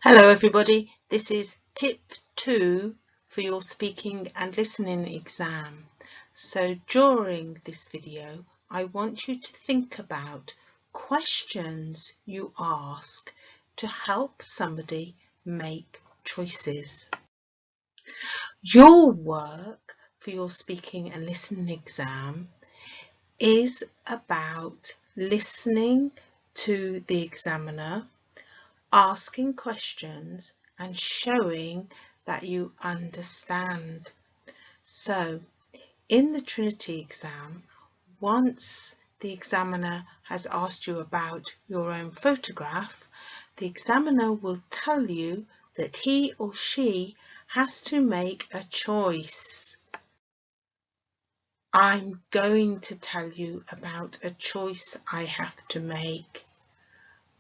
Hello everybody, this is tip 2 for your speaking and listening exam. So during this video I want you to think about questions you ask to help somebody make choices. Your work for your speaking and listening exam is about listening to the examiner, asking questions and showing that you understand. So in the Trinity exam, once the examiner has asked you about your own photograph, the examiner will tell you that he or she has to make a choice. I'm going to tell you about a choice I have to make.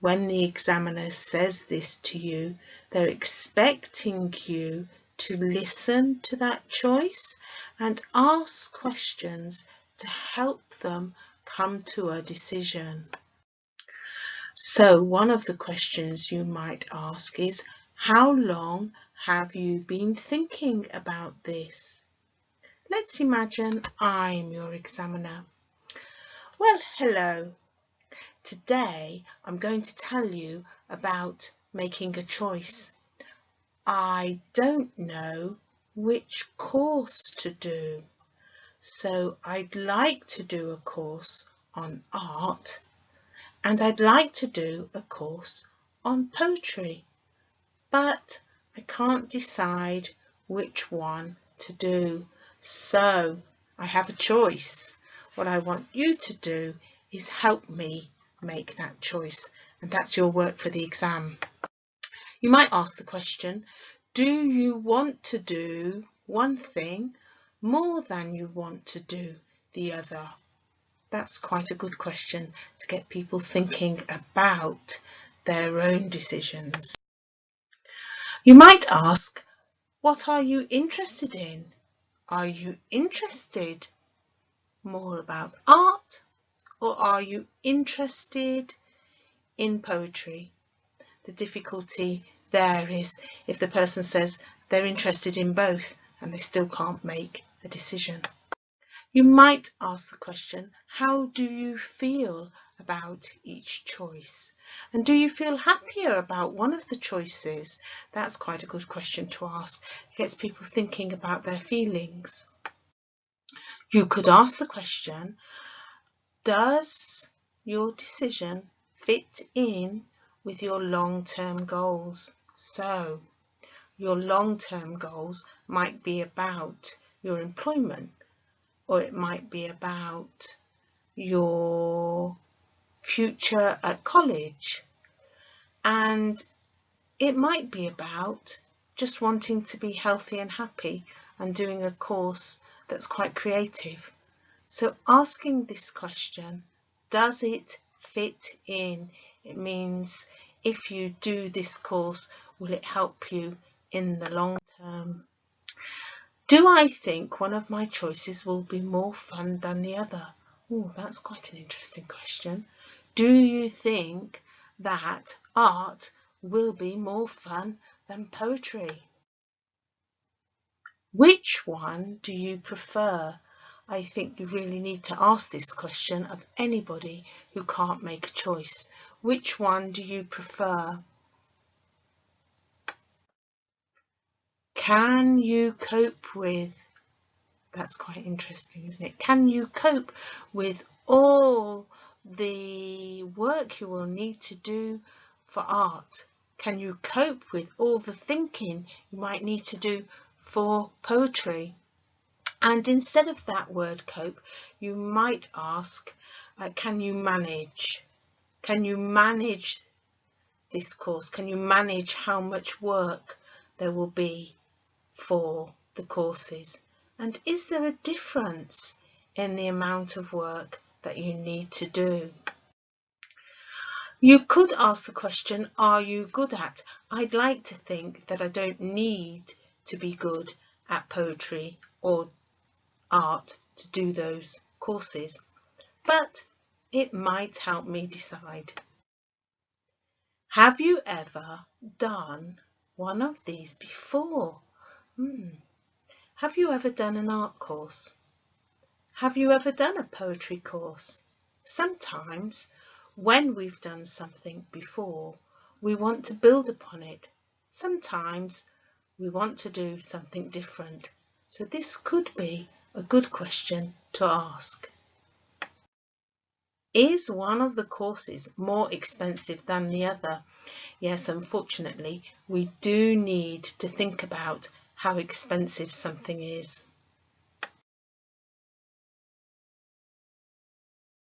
When the examiner says this to you, they're expecting you to listen to that choice and ask questions to help them come to a decision. So one of the questions you might ask is, how long have you been thinking about this? Let's imagine I'm your examiner. Well, hello. Today I'm going to tell you about making a choice. I don't know which course to do, so I'd like to do a course on art and I'd like to do a course on poetry, but I can't decide which one to do, so I have a choice. What I want you to do is help me make that choice, and that's your work for the exam. You might ask the question, do you want to do one thing more than you want to do the other? That's quite a good question to get people thinking about their own decisions. You might ask, what are you interested in? Are you interested more about art, or are you interested in poetry? The difficulty there is if the person says they're interested in both and they still can't make a decision. You might ask the question, how do you feel about each choice? And do you feel happier about one of the choices? That's quite a good question to ask. It gets people thinking about their feelings. You could ask the question, does your decision fit in with your long-term goals? So your long-term goals might be about your employment, or it might be about your future at college, and it might be about just wanting to be healthy and happy and doing a course that's quite creative. So asking this question, does it fit in? It means if you do this course, will it help you in the long term? Do I think one of my choices will be more fun than the other? Oh, that's quite an interesting question. Do you think that art will be more fun than poetry? Which one do you prefer? I think you really need to ask this question of anybody who can't make a choice. Which one do you prefer? Can you cope with? That's quite interesting, isn't it? Can you cope with all the work you will need to do for art? Can you cope with all the thinking you might need to do for poetry? And instead of that word cope, you might ask, can you manage? Can you manage this course? Can you manage how much work there will be for the courses? And is there a difference in the amount of work that you need to do? You could ask the question, are you good at? I'd like to think that I don't need to be good at poetry or art to do those courses, but it might help me decide. Have you ever done one of these before? Have you ever done an art course? Have you ever done a poetry course? Sometimes when we've done something before, we want to build upon it. Sometimes we want to do something different. So this could be a good question to ask. Is one of the courses more expensive than the other? Yes, unfortunately, we do need to think about how expensive something is.